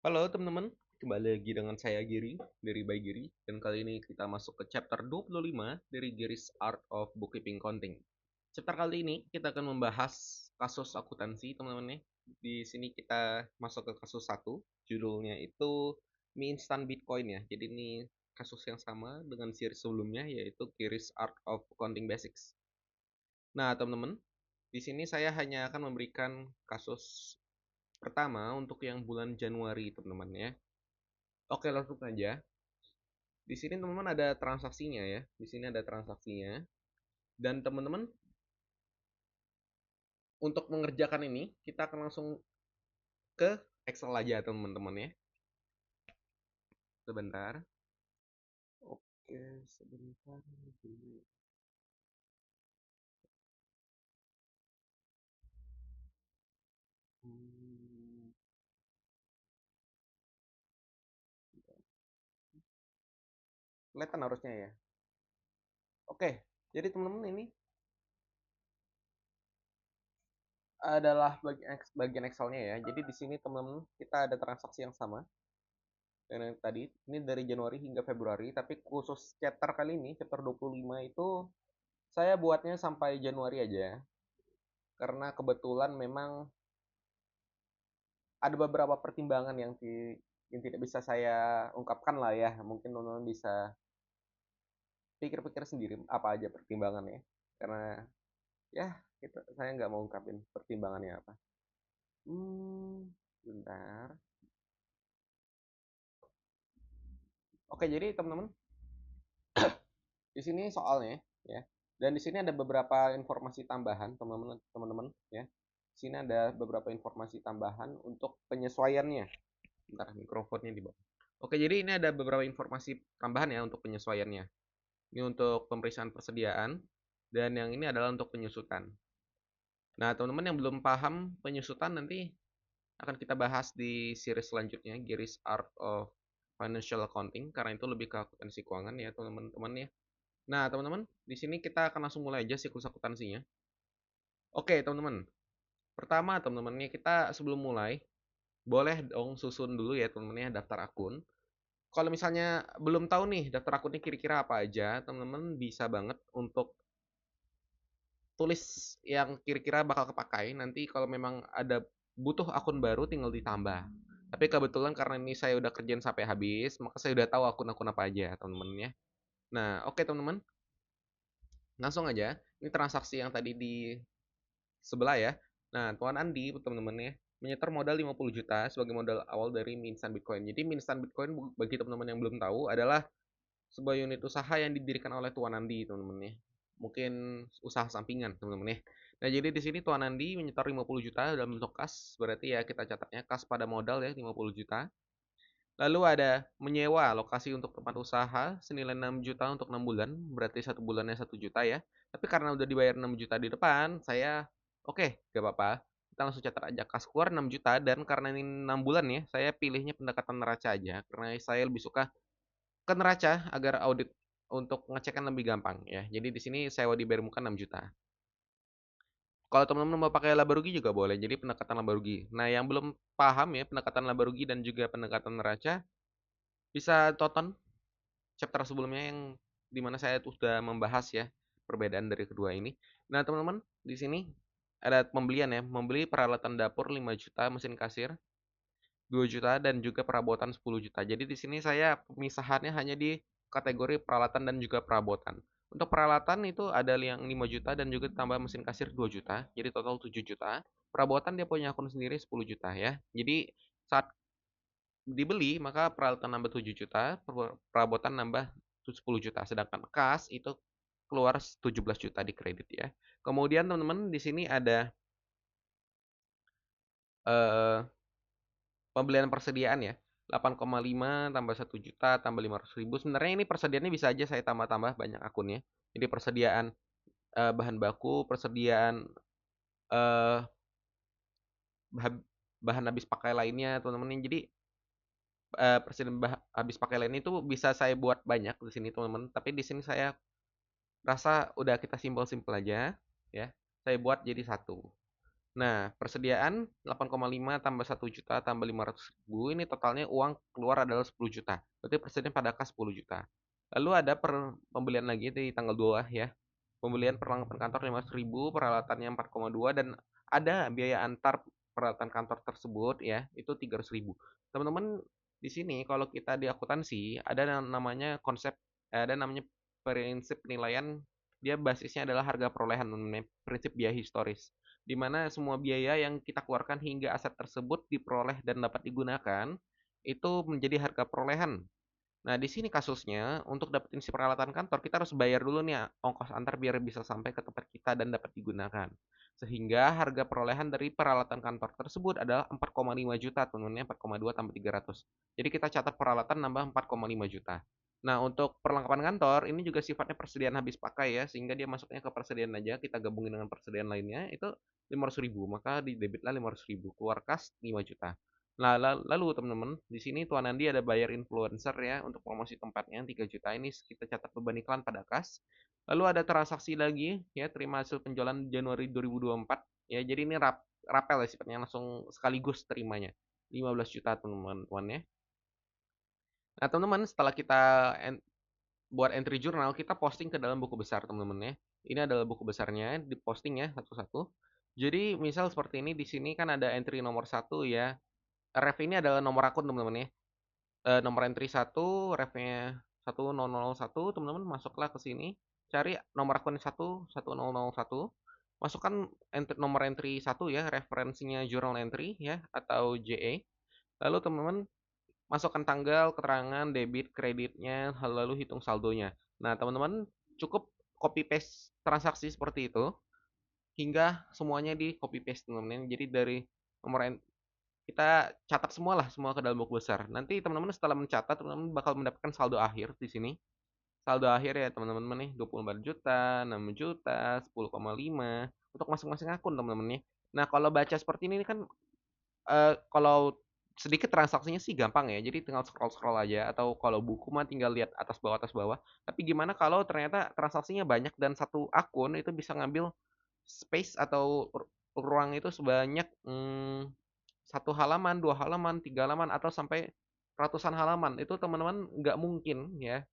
Halo teman-teman, kembali lagi dengan saya Giri dari By Giri, dan kali ini kita masuk ke chapter 25 dari Giri's Art of Bookkeeping Counting. Chapter kali ini kita akan membahas kasus akuntansi teman-teman ya. Di sini kita masuk ke kasus 1, judulnya itu mie instan Bitcoin ya. Jadi ini kasus yang sama dengan series sebelumnya, yaitu Giri's Art of Accounting Basics. Nah teman-teman, di sini saya hanya akan memberikan kasus pertama untuk yang bulan Januari teman-teman ya. Oke, langsung aja. Di sini teman-teman ada transaksinya ya. Di sini ada transaksinya. Dan teman-teman untuk mengerjakan ini kita akan langsung ke Excel aja teman-teman ya. Sebentar. Oke, sebentar. Hmm, Kelihatan harusnya ya. Oke, jadi teman-teman ini adalah bagian Excelnya ya. Jadi di sini teman-teman kita ada transaksi yang sama dengan yang tadi. Ini dari Januari hingga Februari, tapi khusus chapter kali ini, chapter 25 itu saya buatnya sampai Januari aja. Karena kebetulan memang ada beberapa pertimbangan yang tidak bisa saya ungkapkan lah ya. Mungkin teman-teman bisa pikir-pikir sendiri apa aja pertimbangannya. Karena ya saya nggak mau ungkapin pertimbangannya apa. Bentar. Oke, jadi teman-teman, di sini soalnya ya. Dan di sini ada beberapa informasi tambahan, teman-teman ya. Di sini ada beberapa informasi tambahan untuk penyesuaiannya. Bentar, mikrofonnya di bawah. Oke, jadi ini ada beberapa informasi tambahan ya untuk penyesuaiannya. Ini untuk pemeriksaan persediaan, dan yang ini adalah untuk penyusutan. Nah, teman-teman yang belum paham penyusutan nanti akan kita bahas di series selanjutnya, Giri's Art of Financial Accounting, karena itu lebih ke akuntansi keuangan ya, teman-teman ya. Nah, teman-teman, di sini kita akan langsung mulai aja siklus akuntansinya. Oke, teman-teman. Pertama, teman-teman, kita sebelum mulai, boleh dong susun dulu ya, teman-teman ya, daftar akun. Kalau misalnya belum tahu nih daftar akunnya kira-kira apa aja, teman-teman bisa banget untuk tulis yang kira-kira bakal kepakai. Nanti kalau memang ada butuh akun baru tinggal ditambah. Tapi kebetulan karena ini saya udah kerjain sampai habis, maka saya udah tahu akun-akun apa aja, teman-teman ya. Nah, oke teman-teman, langsung aja. Ini transaksi yang tadi di sebelah ya. Nah, Tuan Andi, teman-teman ya, menyetor modal 50 juta sebagai modal awal dari mie instan Bitcoin. Jadi mie instan Bitcoin bagi teman-teman yang belum tahu adalah sebuah unit usaha yang didirikan oleh Tuan Andi, teman-teman ya. Mungkin usaha sampingan, teman-teman ya. Nah, jadi di sini Tuan Andi menyetor 50 juta dalam bentuk kas, berarti ya kita catatnya kas pada modal ya 50 juta. Lalu ada menyewa lokasi untuk tempat usaha senilai 6 juta untuk 6 bulan, berarti satu bulannya 1 juta ya. Tapi karena udah dibayar 6 juta di depan, saya oke, gak apa-apa. Kita langsung catat aja kas keluar 6 juta, dan karena ini 6 bulan ya, saya pilihnya pendekatan neraca aja karena saya lebih suka ke neraca agar audit untuk ngecekkan lebih gampang ya. Jadi di sini sewa dibayar muka 6 juta. Kalau teman-teman mau pakai laba rugi juga boleh, jadi pendekatan laba rugi. Nah, yang belum paham ya pendekatan laba rugi dan juga pendekatan neraca, bisa tonton chapter sebelumnya yang dimana saya tuh sudah membahas ya perbedaan dari kedua ini. Nah, teman-teman, di sini ada pembelian ya, membeli peralatan dapur 5 juta, mesin kasir 2 juta, dan juga perabotan 10 juta. Jadi di sini saya pemisahannya hanya di kategori peralatan dan juga perabotan. Untuk peralatan itu ada yang 5 juta dan juga tambah mesin kasir 2 juta, jadi total 7 juta. Perabotan dia punya akun sendiri 10 juta ya. Jadi saat dibeli maka peralatan nambah 7 juta, perabotan nambah 10 juta, sedangkan kas itu keluar 17 juta di kredit ya. Kemudian teman-teman di sini ada eh, pembelian persediaan ya. 8,5 tambah 1 juta tambah 500.000. Sebenarnya ini persediaannya bisa aja saya tambah-tambah banyak akunnya. Jadi persediaan bahan baku, persediaan eh, bahan habis pakai lainnya, teman-teman. Jadi persediaan habis pakai lain itu bisa saya buat banyak di sini, teman-teman. Tapi di sini saya rasa udah kita simpel-simpel aja ya. Saya buat jadi satu. Nah, persediaan 8,5 tambah 1 juta tambah 500.000, ini totalnya uang keluar adalah 10 juta. Berarti persediaan pada kas 10 juta. Lalu ada pembelian lagi di tanggal 2 ya. Pembelian perlengkapan kantor 500.000, peralatannya 4,2 dan ada biaya antar peralatan kantor tersebut ya, itu 300.000. Teman-teman di sini kalau kita di akuntansi ada namanya ada namanya prinsip penilaian, dia basisnya adalah harga perolehan, namanya prinsip biaya historis, di mana semua biaya yang kita keluarkan hingga aset tersebut diperoleh dan dapat digunakan, itu menjadi harga perolehan. Nah, di sini kasusnya, untuk dapetin si peralatan kantor, kita harus bayar dulu nih ongkos antar biar bisa sampai ke tempat kita dan dapat digunakan. Sehingga harga perolehan dari peralatan kantor tersebut adalah 4,5 juta, teman-teman, 4,2 tambah 300. Jadi kita catat peralatan nambah 4,5 juta. Nah, untuk perlengkapan kantor, ini juga sifatnya persediaan habis pakai ya, sehingga dia masuknya ke persediaan aja, kita gabungin dengan persediaan lainnya, itu 500.000, maka di debitlah 500.000, keluar kas 5 juta. Nah, lalu teman-teman, di sini Tuan Andi ada bayar influencer ya untuk promosi tempatnya 3 juta, ini kita catat beban iklan pada kas. Lalu ada transaksi lagi ya, terima hasil penjualan Januari 2024 ya. Jadi ini rapel ya sifatnya, langsung sekaligus terimanya. 15 juta teman-teman ya. Nah, teman-teman, setelah kita buat entry jurnal, kita posting ke dalam buku besar teman-teman ya. Ini adalah buku besarnya, diposting ya satu-satu. Jadi misal seperti ini, di sini kan ada entry nomor 1 ya. Ref ini adalah nomor akun teman-teman ya. Nomor entry 1, refnya 1001, teman-teman masuklah ke sini, cari nomor akun 1001, masukkan nomor entry 1 ya, referensinya journal entry ya, atau JE. Lalu teman-teman masukkan tanggal, keterangan, debit, kreditnya, lalu hitung saldonya. Nah, teman-teman cukup copy paste transaksi seperti itu, hingga semuanya di copy paste teman-teman. Jadi dari nomor kita catat semualah, semua ke dalam buku besar. Nanti teman-teman setelah mencatat, teman-teman bakal mendapatkan saldo akhir di sini. Saldo akhir ya teman-teman nih, 24 juta, 6 juta, 10,5 untuk masing-masing akun teman-teman ya. Nah, kalau baca seperti ini kan kalau sedikit transaksinya sih gampang ya. Jadi tinggal scroll-scroll aja, atau kalau buku mah tinggal lihat atas bawah. Tapi gimana kalau ternyata transaksinya banyak dan satu akun itu bisa ngambil space atau ruang itu sebanyak 1 halaman, 2 halaman, 3 halaman, atau sampai ratusan halaman. Itu teman-teman nggak mungkin ya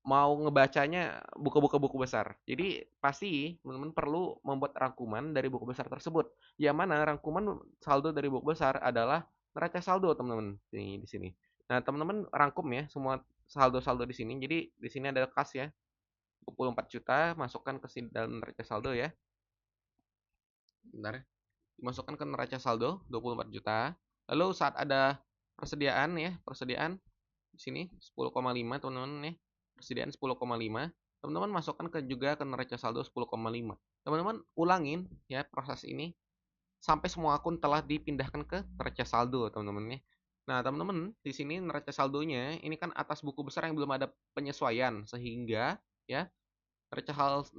mau ngebacanya buku-buku buku besar. Jadi pasti teman-teman perlu membuat rangkuman dari buku besar tersebut. Yang mana rangkuman saldo dari buku besar adalah neraca saldo teman-teman di sini. Nah, teman-teman rangkum ya semua saldo-saldo di sini. Jadi di sini ada kas ya, 24 juta, masukkan ke sini dalam neraca saldo ya. Bentar ya. Dimasukkan ke neraca saldo 24 juta. Lalu saat ada persediaan ya, persediaan di sini 10,5 teman-teman ya. Persediaan 10,5. Teman-teman masukkan juga ke neraca saldo 10,5. Teman-teman ulangin ya proses ini sampai semua akun telah dipindahkan ke neraca saldo, teman-teman ya. Nah, teman-teman, di sini neraca saldonya ini kan atas buku besar yang belum ada penyesuaian, sehingga ya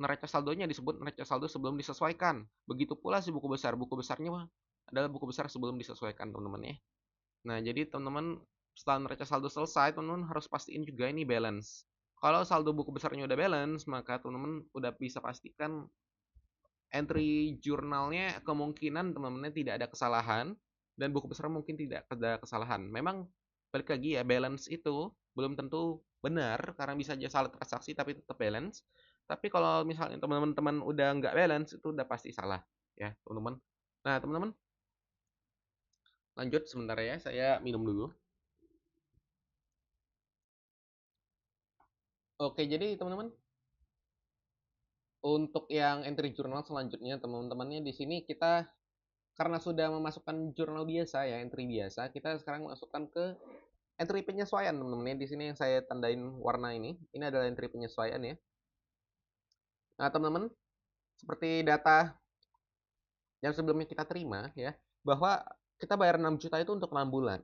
neraca saldonya disebut neraca saldo sebelum disesuaikan. Begitu pula si buku besar. Buku besarnya adalah buku besar sebelum disesuaikan, teman-teman ya. Nah, jadi teman-teman setelah neraca saldo selesai, teman-teman harus pastiin juga ini balance. Kalau saldo buku besarnya udah balance, maka teman-teman udah bisa pastikan entry jurnalnya kemungkinan teman-teman tidak ada kesalahan, dan buku besar mungkin tidak ada kesalahan. Memang balik lagi ya, balance itu belum tentu benar karena bisa aja salah transaksi tapi tetap balance. Tapi kalau misalnya teman-teman udah nggak balance, itu udah pasti salah ya teman-teman. Nah, teman-teman lanjut sebentar ya, saya minum dulu. Oke, jadi teman-teman, untuk yang entry jurnal selanjutnya, teman-temannya di sini kita karena sudah memasukkan jurnal biasa ya, entry biasa, kita sekarang masukkan ke entry penyesuaian, teman-teman ya. Di sini yang saya tandain warna ini adalah entry penyesuaian ya. Nah, teman-teman, seperti data yang sebelumnya kita terima ya, bahwa kita bayar 6 juta itu untuk 6 bulan.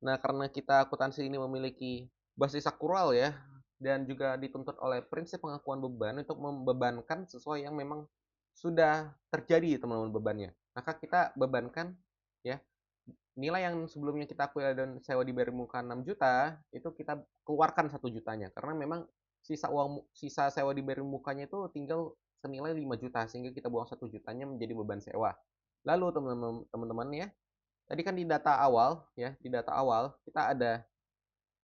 Nah, karena kita akuntansi ini memiliki basis akrual ya, dan juga dituntut oleh prinsip pengakuan beban untuk membebankan sesuai yang memang sudah terjadi teman-teman bebannya. Maka kita bebankan ya, nilai yang sebelumnya kita akui dan sewa dibayar muka 6 juta, itu kita keluarkan 1 jutanya. Karena memang sisa sewa dibayar mukanya itu tinggal senilai 5 juta, sehingga kita buang 1 jutanya menjadi beban sewa. Lalu teman-teman ya, tadi kan di data awal ya, di data awal kita ada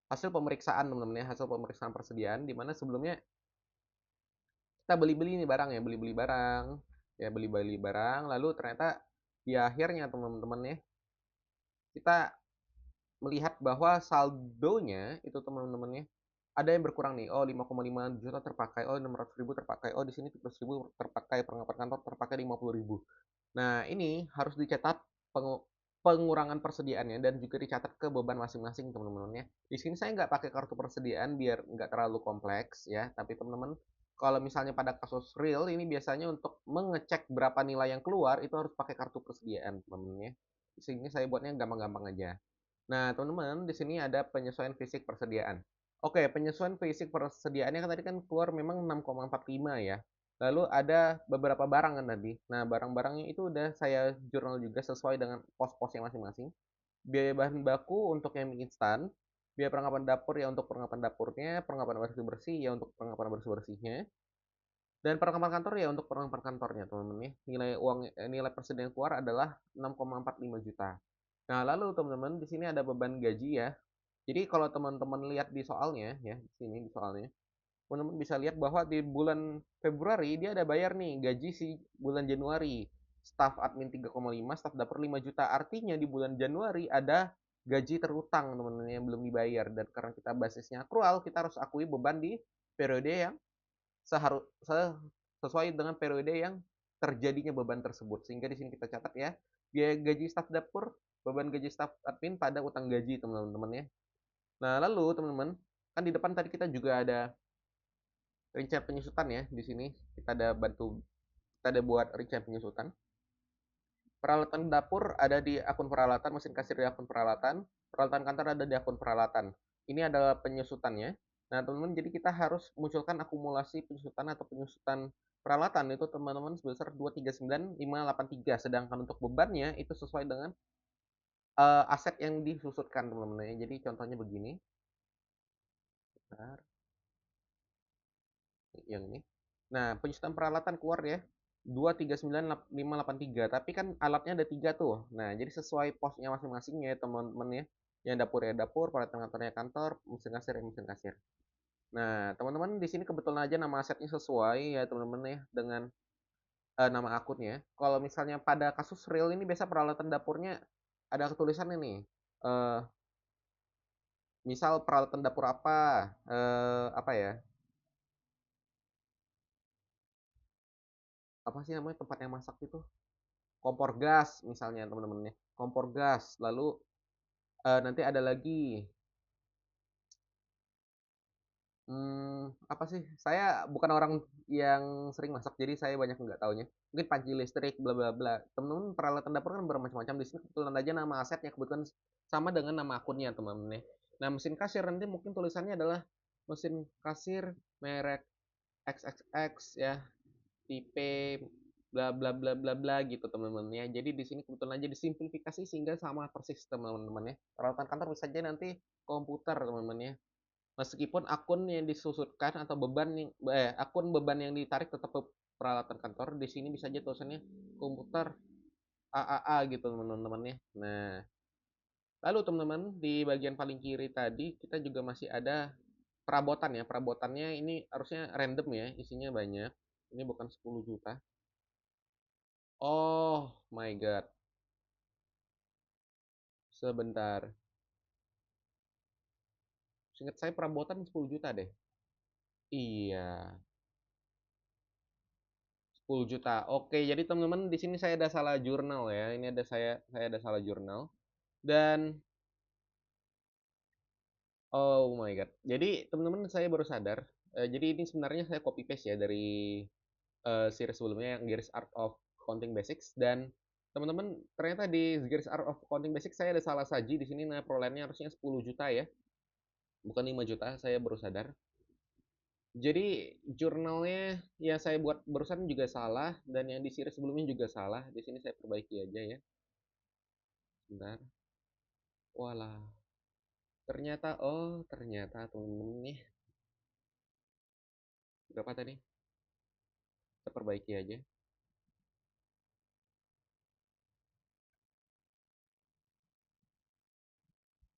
hasil pemeriksaan teman-teman ya, hasil pemeriksaan persediaan di mana sebelumnya kita beli-beli nih barang ya, beli-beli barang, ya beli-beli barang, lalu ternyata di akhirnya teman-teman ya, kita melihat bahwa saldonya itu teman-teman ya, ada yang berkurang nih. Oh, 5,5 juta terpakai. Oh, 600 ribu terpakai. Oh, di sini 300 ribu terpakai. Perangkat kantor terpakai 50 ribu. Nah, ini harus dicatat pengurangan persediaannya dan juga dicatat ke beban masing-masing teman-teman ya. Di sini saya nggak pakai kartu persediaan biar nggak terlalu kompleks ya. Tapi teman-teman, kalau misalnya pada kasus real ini biasanya untuk mengecek berapa nilai yang keluar itu harus pakai kartu persediaan teman-teman ya. Di sini saya buatnya gampang-gampang aja. Nah, teman-teman, di sini ada penyesuaian fisik persediaan. Oke, penyesuaian fisik persediaannya kan tadi kan keluar memang 6,45 ya. Lalu ada beberapa barang kan tadi. Nah, barang-barangnya itu udah saya jurnal juga sesuai dengan pos-posnya masing-masing. Biaya bahan baku untuk yang mie instan, biaya perlengkapan dapur ya untuk perlengkapan dapurnya, perlengkapan bersih-bersih ya untuk perlengkapan bersih-bersihnya, dan perlengkapan kantor ya untuk perlengkapan kantornya, teman-teman ya. Nilai persediaan yang keluar adalah 6,45 juta. Nah, lalu teman-teman di sini ada beban gaji ya. Jadi kalau teman-teman lihat di soalnya ya, di sini di soalnya, teman-teman bisa lihat bahwa di bulan Februari dia ada bayar nih gaji si bulan Januari. Staf admin 3,5, staf dapur 5 juta. Artinya di bulan Januari ada gaji terutang teman-teman yang belum dibayar, dan karena kita basisnya akrual, kita harus akui beban di periode yang seharus sesuai dengan periode yang terjadinya beban tersebut. Sehingga di sini kita catat ya, biaya gaji staf dapur, beban gaji staf admin pada utang gaji teman-teman ya. Nah, lalu teman-teman, kan di depan tadi kita juga ada rincian penyusutan ya. Di sini kita ada buat rincian penyusutan. Peralatan dapur ada di akun peralatan, mesin kasir di akun peralatan, peralatan kantor ada di akun peralatan. Ini adalah penyusutannya. Nah, teman-teman, jadi kita harus munculkan akumulasi penyusutan atau penyusutan peralatan itu teman-teman sebesar 239.583. Sedangkan untuk bebannya itu sesuai dengan aset yang disusutkan teman-teman ya. Jadi contohnya begini. Bentar, yang ini. Nah, penyusutan peralatan keluar ya 239.583, tapi kan alatnya ada 3 tuh. Nah, jadi sesuai posnya masing-masing ya teman-teman ya. Yang dapur ya dapur, peralatan kantornya kantor, mesin kasir ya mesin kasir. Nah, teman-teman di sini kebetulan aja nama asetnya sesuai ya teman-teman ya dengan nama akunnya. Kalau misalnya pada kasus real ini biasa peralatan dapurnya ada tulisan ini. Eh, misal peralatan dapur apa ya? Apa sih namanya tempat yang masak itu? Kompor gas misalnya teman-teman ya. Kompor gas. Lalu nanti ada lagi apa sih? Saya bukan orang yang sering masak, jadi saya banyak nggak taunya. Mungkin panci listrik, bla bla bla. Teman-teman peralatan dapur kan bermacam-macam. Di sini kebetulan aja nama asetnya kebetulan sama dengan nama akunnya teman-teman ya. Nah, mesin kasir nanti mungkin tulisannya adalah mesin kasir merek XXX ya, tipe bla bla bla bla bla gitu teman-teman ya. Jadi di sini kebetulan aja disimplifikasi sehingga sama persis teman-teman ya. Peralatan kantor bisa aja nanti komputer teman-teman ya. Meskipun akun yang disusutkan atau akun beban yang ditarik tetap peralatan kantor, di sini bisa aja tulisannya komputer AAA gitu teman-teman ya. Nah, lalu teman-teman di bagian paling kiri tadi kita juga masih ada perabotan ya. Perabotannya ini harusnya random ya, isinya banyak. Ini bukan 10 juta. Oh my god. Sebentar. Seingat saya perabotan 10 juta deh. Iya, 10 juta. Oke, jadi teman-teman di sini saya ada salah jurnal ya. Ini ada saya ada salah jurnal. Dan oh my god. Jadi teman-teman saya baru sadar. Jadi ini sebenarnya saya copy paste ya dari series sebelumnya yang Gears Art of Counting Basics, dan teman-teman ternyata di Gears Art of Counting Basics saya ada salah saji di sini. Nah, perolehannya harusnya 10 juta ya, bukan 5 juta. Saya baru sadar. Jadi jurnalnya yang saya buat barusan juga salah, dan yang di series sebelumnya juga salah. Di sini saya perbaiki aja ya. Bentar. Walah. Ternyata temen-temen nih. Berapa tadi? Kita perbaiki aja.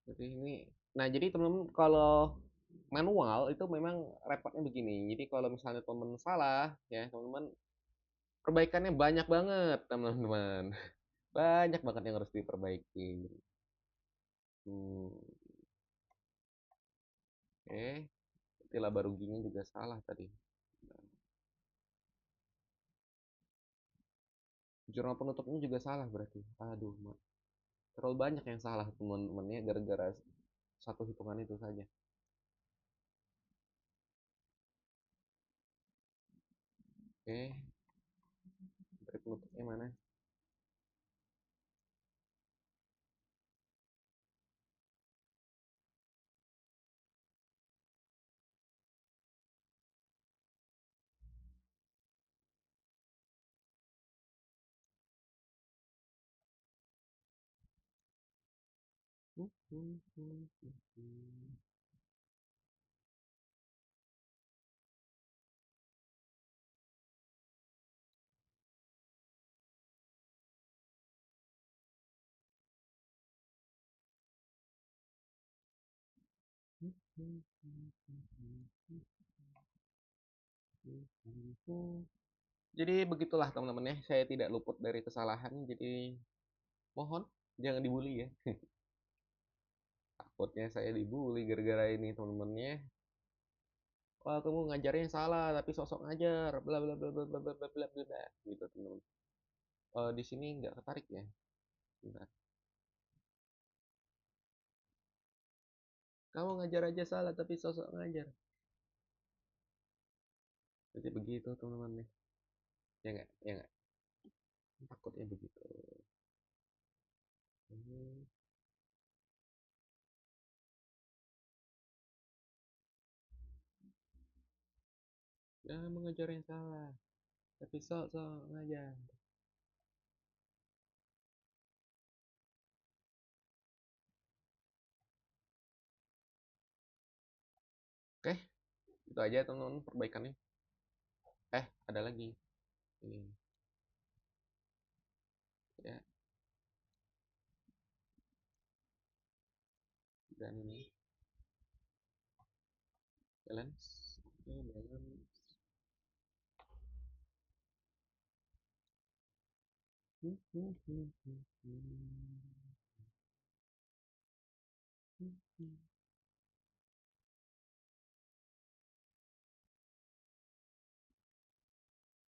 Jadi ini, nah jadi teman-teman kalau manual itu memang repotnya begini. Jadi kalau misalnya teman salah, ya teman-teman perbaikannya banyak banget teman-teman. Banyak banget yang harus diperbaiki. Hmm, oke, berarti laba ruginya juga salah tadi. Jurnal penutupnya juga salah berarti. Aduh, terlalu banyak yang salah teman-temannya gara-gara satu hitungan itu saja. Oke, dari penutupnya mana? Jadi begitulah teman-teman ya, saya tidak luput dari kesalahan, jadi mohon jangan dibully ya. Takutnya saya dibully gara-gara ini teman-temannya. Wah, kamu ngajarnya salah, tapi sosok ngajar, bla bla bla bla bla bla bla bla bla, gitu teman-teman. Di sini nggak ketarik ya. Bentar. Kamu ngajar aja salah, tapi sosok ngajar. Jadi begitu teman-teman nih. Ya nggak, ya nggak. Takutnya begitu. Hmm, Jangan mengajar yang salah, tapi sosok ngajar. Oke, itu aja teman-teman perbaikannya. Ada lagi. Ini ya, dan ini balance. Oke, balance.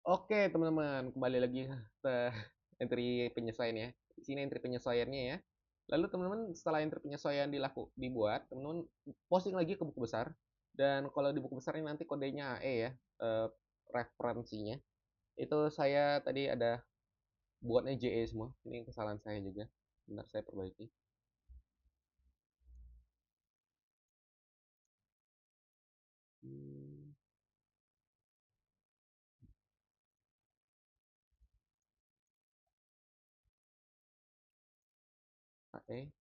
Oke, teman-teman, kembali lagi ke entry penyesuaian ya. Di sini entry penyesuaiannya ya. Lalu teman-teman setelah entry penyesuaian dibuat, teman-teman posting lagi ke buku besar. Dan kalau di buku besar ini nanti kodenya AE ya, eh, referensinya. Itu saya tadi ada buatnya JE semua. Ini kesalahan saya juga. Bentar saya perbaiki. Hmm, AE.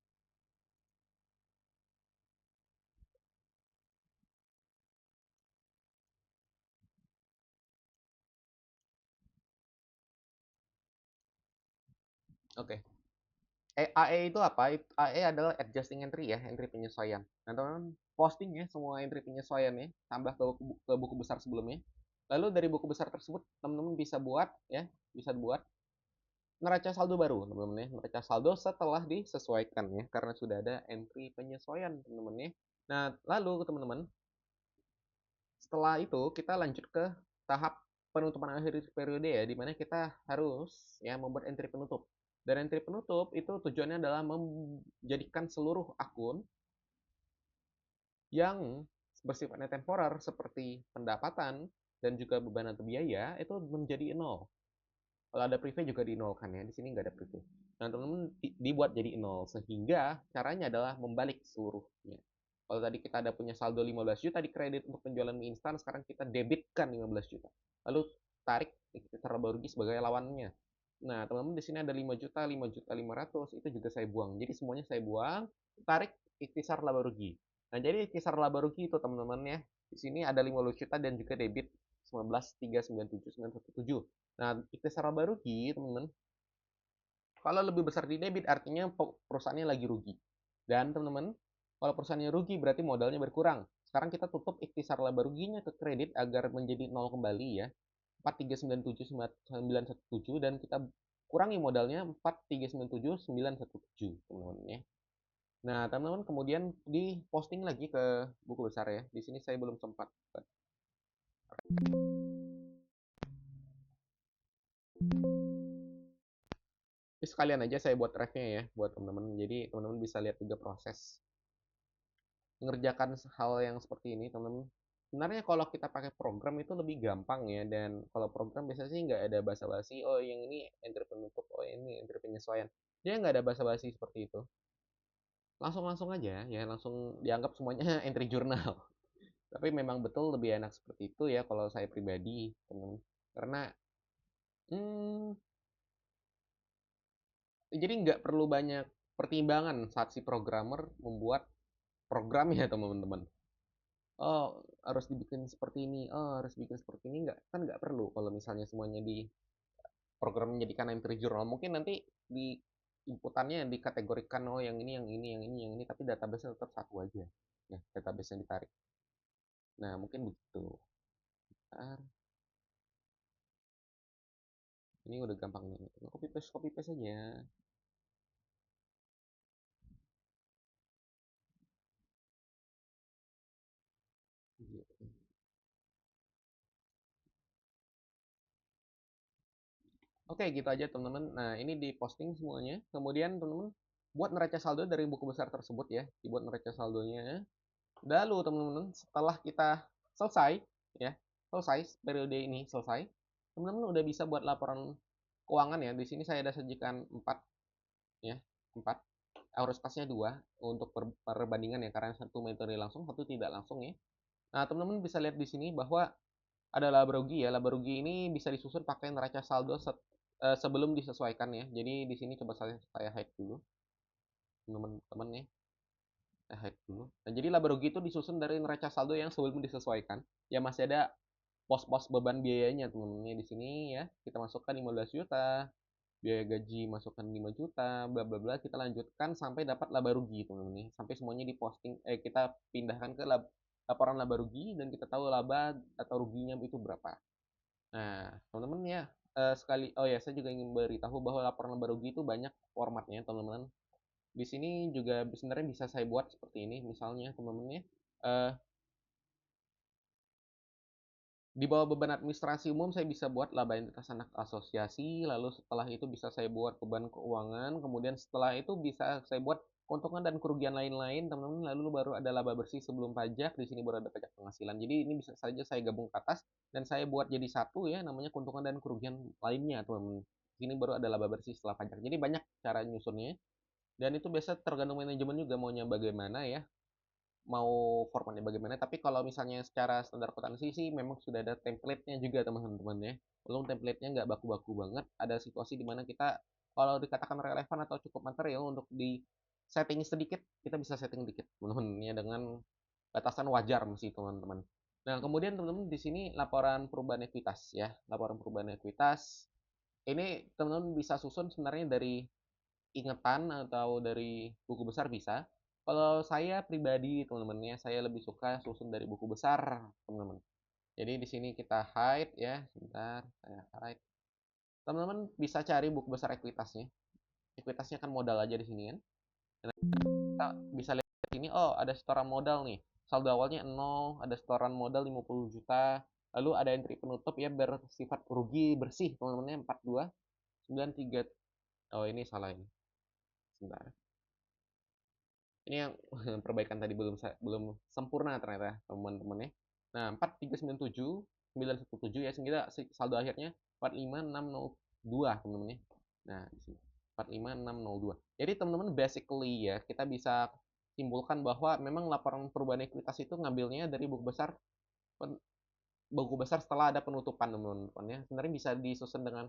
Oke. AE itu apa? AE adalah adjusting entry ya, entry penyesuaian. Nah, teman-teman posting ya semua entry penyesuaiannya, tambah ke buku besar sebelumnya. Lalu dari buku besar tersebut, teman-teman bisa buat ya, bisa buat neraca saldo baru, teman-teman ya. Neraca saldo setelah disesuaikan ya, karena sudah ada entry penyesuaian, teman-teman ya. Nah, lalu teman-teman, setelah itu kita lanjut ke tahap penutupan akhir periode ya, di mana kita harus ya membuat entry penutup. Dan entry penutup itu tujuannya adalah menjadikan seluruh akun yang bersifatnya temporer seperti pendapatan dan juga beban atau biaya itu menjadi nol. Kalau ada preview juga dinolkan ya. Di sini nggak ada preview. Nah, teman-teman dibuat jadi nol sehingga caranya adalah membalik seluruhnya. Kalau tadi kita ada punya saldo 15 juta di kredit untuk penjualan mie instan, sekarang kita debitkan 15 juta. Lalu tarik kita laba rugi sebagai lawannya. Nah, teman-teman di sini ada 5 juta, 5 juta 500 itu juga saya buang. Jadi semuanya saya buang, tarik ikhtisar laba rugi. Nah, jadi ikhtisar laba rugi itu teman-teman ya. Di sini ada 50 juta dan juga debit 19.397.917. Nah, ikhtisar laba rugi, teman-teman, kalau lebih besar di debit artinya perusahaannya lagi rugi. Dan teman-teman, kalau perusahaannya rugi berarti modalnya berkurang. Sekarang kita tutup ikhtisar laba ruginya ke kredit agar menjadi nol kembali ya. 4.397.917 dan kita kurangi modalnya 4.397.917, teman-teman ya. Nah, teman-teman kemudian di posting lagi ke buku besar ya. Di sini saya belum sempat. Ini sekalian aja saya buat refnya ya buat teman-teman. Jadi teman-teman bisa lihat juga proses mengerjakan hal yang seperti ini, teman-teman. Sebenarnya kalau kita pakai program itu lebih gampang ya, dan kalau program biasanya sih nggak ada basa-basi, oh yang ini entry penutup, oh ini entry penyesuaian. Dia nggak ada basa-basi seperti itu. Langsung-langsung aja ya, langsung dianggap semuanya entry jurnal. Tapi memang betul lebih enak seperti itu ya kalau saya pribadi, teman-teman. Karena hmm, jadi nggak perlu banyak pertimbangan saat si programmer membuat program ya teman-teman. Oh, harus dibikin seperti ini, oh harus bikin seperti ini, nggak, kan nggak perlu kalau misalnya semuanya di program menjadikan entry journal. Mungkin nanti di inputannya dikategorikan, oh yang ini, yang ini, yang ini, yang ini, tapi database tetap satu aja ya, database yang ditarik. Nah mungkin begitu. Bentar. Ini udah gampang nih, copy paste aja gitu. Oke, gitu aja teman-teman. Nah, ini di posting semuanya. Kemudian teman-teman buat neraca saldo dari buku besar tersebut ya, dibuat neraca saldonya. Lalu teman-teman, setelah kita selesai ya, selesai periode ini selesai, teman-teman udah bisa buat laporan keuangan ya. Di sini saya ada sajikan 4 ya, 4. Arus kasnya 2 untuk perbandingan ya, karena satu metode langsung, satu tidak langsung ya. Nah, teman-teman bisa lihat di sini bahwa ada laba rugi ya. Laba rugi ini bisa disusun pakai neraca saldo sebelum disesuaikan ya. Jadi di sini coba saya hide dulu, teman-teman ya. Saya hide dulu. Nah, jadi laba rugi itu disusun dari neraca saldo yang sebelum disesuaikan. Ya masih ada pos-pos beban biayanya teman-teman. Di sini ya, kita masukkan 15 juta, biaya gaji masukkan 5 juta, bla bla bla, kita lanjutkan sampai dapat laba rugi teman-teman. Sampai semuanya diposting, kita pindahkan ke laporan laba rugi dan kita tahu laba atau ruginya itu berapa. Nah, teman-teman ya, oh ya, saya juga ingin beritahu bahwa laporan laba rugi itu banyak formatnya, teman-teman. Di sini juga sebenarnya bisa saya buat seperti ini, misalnya teman-teman ya, eh, di bawah beban administrasi umum saya bisa buat laba entitas anak asosiasi, lalu setelah itu bisa saya buat beban keuangan, kemudian setelah itu bisa saya buat keuntungan dan kerugian lain-lain, teman-teman, lalu baru ada laba bersih sebelum pajak, di sini baru ada pajak penghasilan. Jadi ini bisa saja saya gabung ke atas dan saya buat jadi satu ya, namanya keuntungan dan kerugian lainnya, teman-teman. Di sini baru ada laba bersih setelah pajak. Jadi banyak cara nyusunnya dan itu biasa tergantung manajemen juga maunya bagaimana ya, mau formatnya bagaimana. Tapi kalau misalnya secara standar akuntansi sih memang sudah ada template-nya juga teman-teman ya. Belum template-nya nggak baku-baku banget. Ada situasi di mana kita kalau dikatakan relevan atau cukup material untuk di setting sedikit, kita bisa setting dikit teman-teman ya, dengan batasan wajar masih teman-teman. Nah, kemudian teman-teman di sini laporan perubahan ekuitas ya. Laporan perubahan ekuitas ini teman-teman bisa susun sebenarnya dari ingetan atau dari buku besar bisa. Kalau saya pribadi teman-teman ya, saya lebih suka susun dari buku besar, teman-teman. Jadi di sini kita hide ya, sebentar saya hide. Teman-teman bisa cari buku besar ekuitasnya. Ekuitasnya kan modal aja di sini kan. Kita bisa lihat di sini, oh ada setoran modal nih. Saldo awalnya 0, ada setoran modal 50 juta. Lalu ada entry penutup ya bersifat rugi bersih, teman-teman ya, 4293. Oh, ini salah ini. Sebentar. Ini yang perbaikan tadi belum sempurna ternyata teman-teman ya. Nah, 4397 917 ya, sehingga saldo akhirnya 45602 teman-teman ya. Nah, di sini 45602. Jadi teman-teman basically ya, kita bisa simpulkan bahwa memang laporan perubahan ekuitas itu ngambilnya dari buku besar setelah ada penutupan teman-teman ya. Sebenarnya bisa disusun dengan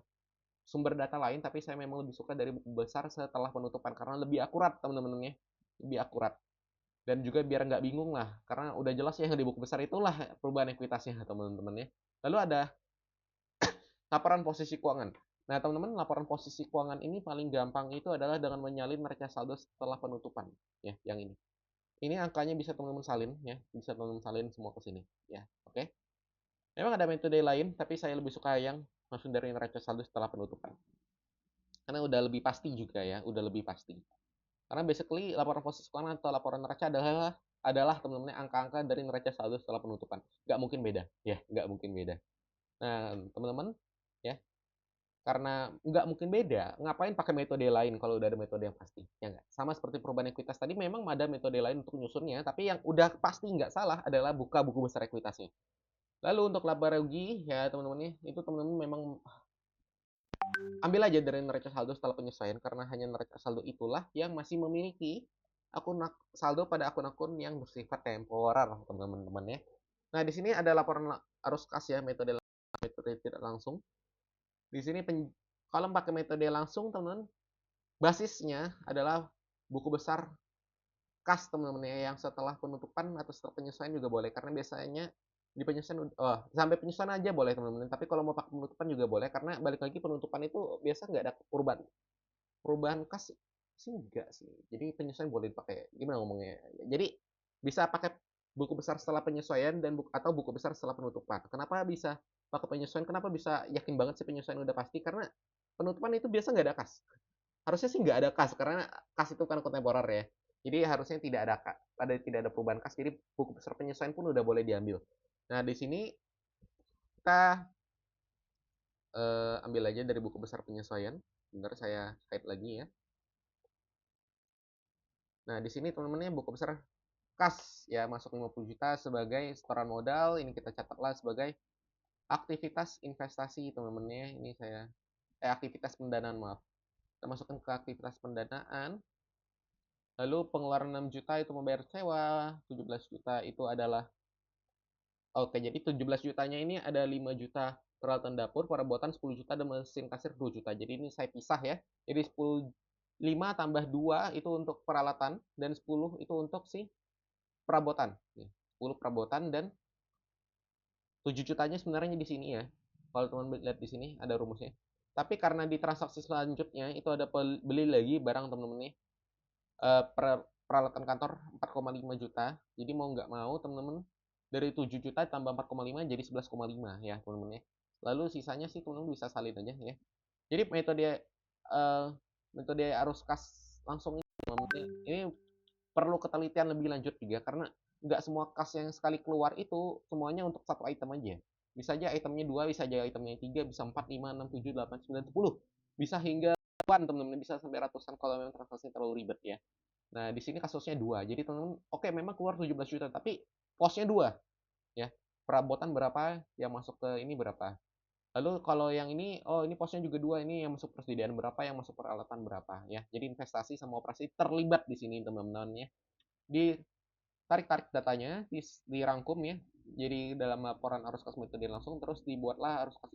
sumber data lain, tapi saya memang lebih suka dari buku besar setelah penutupan karena lebih akurat teman-teman ya. Lebih akurat. Dan juga biar nggak bingung lah, karena udah jelas ya di buku besar itulah perubahan ekuitasnya teman-teman ya. Lalu ada laporan posisi keuangan. Nah, teman-teman, laporan posisi keuangan ini paling gampang itu adalah dengan menyalin neraca saldo setelah penutupan, ya, yang ini. Ini angkanya bisa teman-teman salin, ya, bisa teman-teman salin semua ke sini, ya, oke. Memang ada metode lain, tapi saya lebih suka yang langsung dari neraca saldo setelah penutupan. Karena udah lebih pasti juga ya, udah lebih pasti. Karena basically laporan posisi keuangan atau laporan neraca adalah teman-teman angka-angka dari neraca saldo setelah penutupan. Nggak mungkin beda, ya, nggak mungkin beda. Nah, teman-teman, ya, karena nggak mungkin beda, ngapain pakai metode lain kalau udah ada metode yang pasti, ya nggak? Sama seperti perubahan ekuitas tadi, memang ada metode lain untuk nyusunnya, tapi yang udah pasti nggak salah adalah buka buku besar ekuitasnya. Lalu untuk laba rugi, ya teman-teman ya, itu teman-teman memang ambil aja dari neraca saldo setelah penyesuaian, karena hanya neraca saldo itulah yang masih memiliki akun saldo pada akun-akun yang bersifat temporer, teman-teman ya. Nah, di sini ada laporan arus kas ya, metode tidak langsung. Di sini kalau pakai metode langsung, teman-teman, basisnya adalah buku besar kas, teman-teman ya, yang setelah penutupan atau setelah penyesuaian juga boleh, karena biasanya di penyesuaian sampai penyesuaian aja boleh, teman-teman. Tapi kalau mau pakai penutupan juga boleh, karena balik lagi penutupan itu biasa nggak ada perubahan kas sih, enggak sih. Jadi penyesuaian boleh dipakai, gimana ngomongnya? Jadi bisa pakai buku besar setelah penyesuaian dan atau buku besar setelah penutupan. Kenapa bisa pakai penyesuaian? Kenapa bisa yakin banget sih penyesuaian udah pasti? Karena penutupan itu biasa nggak ada kas. Harusnya sih nggak ada kas, karena kas itu kan kontemporer ya. Jadi harusnya tidak ada perubahan kas. Jadi buku besar penyesuaian pun udah boleh diambil. Nah, di sini kita ambil aja dari buku besar penyesuaian. Bentar saya kait lagi ya. Nah, di sini teman-teman buku besar kas ya, masuk 50 juta sebagai setoran modal. Ini kita catatlah sebagai aktivitas investasi, teman-teman ya. Ini saya aktivitas pendanaan, maaf. Kita masukkan ke aktivitas pendanaan. Lalu pengeluaran 6 juta itu membayar sewa, 17 juta itu adalah oke, jadi 17 jutanya ini ada 5 juta peralatan dapur, perabotan 10 juta, dan mesin kasir 2 juta. Jadi ini saya pisah ya. Jadi 5 tambah 2 itu untuk peralatan, dan 10 itu untuk si perabotan. 10 perabotan, dan 7 jutanya sebenarnya di sini ya. Kalau teman-teman lihat di sini ada rumusnya. Tapi karena di transaksi selanjutnya itu ada beli lagi barang, teman-teman nih. Peralatan kantor 4,5 juta. Jadi mau nggak mau, teman-teman, dari 7 juta tambah 4,5 jadi 11,5 ya, teman-teman ya. Lalu sisanya sih teman-teman bisa salin aja ya. Jadi metode arus kas langsung ini, teman-teman, ini perlu ketelitian lebih lanjut juga, karena nggak semua kas yang sekali keluar itu semuanya untuk satu item aja. Bisa aja itemnya 2, bisa aja itemnya 3, bisa 4, 5, 6, 7, 8, 9, 10. Bisa hingga ribuan, teman-teman, bisa sampai ratusan kalau memang transaksi terlalu ribet ya. Nah, di sini kasusnya 2. Jadi teman-teman, oke, memang keluar 17 juta, tapi posnya 2 ya. Perabotan berapa, yang masuk ke ini berapa. Lalu kalau yang ini, oh ini posnya juga 2, ini yang masuk persediaan berapa, yang masuk peralatan berapa ya. Jadi investasi sama operasi terlibat di sini, teman-teman ya. Ditarik-tarik datanya, dirangkum ya. Jadi dalam laporan arus kas metode langsung, terus dibuatlah arus kas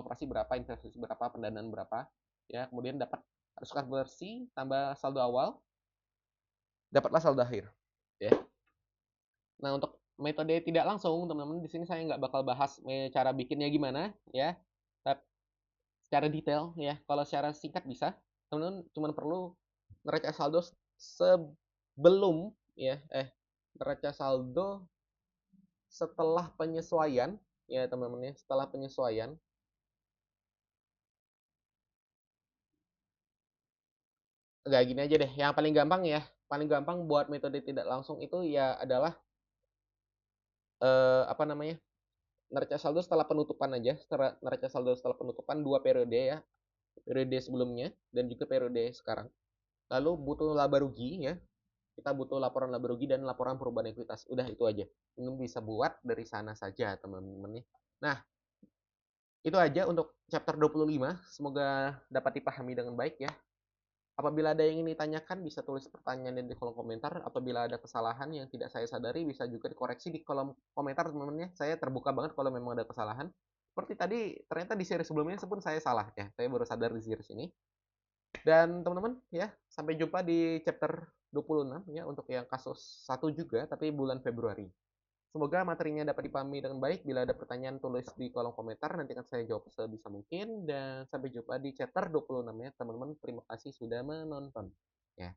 operasi berapa, investasi berapa, pendanaan berapa ya. Kemudian dapat arus kas bersih tambah saldo awal, dapatlah saldo akhir ya. Nah, untuk metode tidak langsung, teman-teman, di sini saya nggak bakal bahas cara bikinnya gimana ya. Tapi secara detail ya, kalau secara singkat bisa, teman-teman cuma perlu neraca saldo sebelum ya, neraca saldo setelah penyesuaian ya, teman-teman ya, setelah penyesuaian. Nggak, gini aja deh, yang paling gampang ya, paling gampang buat metode tidak langsung itu ya adalah apa namanya, neraca saldo setelah penutupan aja. Neraca saldo setelah penutupan 2 periode ya, periode sebelumnya dan juga periode sekarang. Lalu butuh laba rugi ya, kita butuh laporan laba rugi dan laporan perubahan ekuitas. Udah, itu aja. Ini bisa buat dari sana saja, teman-teman. Nah, itu aja untuk chapter 25. Semoga dapat dipahami dengan baik ya. Apabila ada yang ingin ditanyakan, bisa tulis pertanyaan di kolom komentar. Apabila ada kesalahan yang tidak saya sadari, bisa juga dikoreksi di kolom komentar, teman-teman ya. Saya terbuka banget kalau memang ada kesalahan. Seperti tadi, ternyata di series sebelumnya pun saya salah ya. Saya baru sadar di series ini. Dan teman-teman ya, sampai jumpa di chapter 26 ya, untuk yang kasus 1 juga, tapi bulan Februari. Semoga materinya dapat dipahami dengan baik. Bila ada pertanyaan tulis di kolom komentar, nanti akan saya jawab sebisa mungkin dan sampai jumpa di chapter 26 ya, teman-teman. Terima kasih sudah menonton. Ya.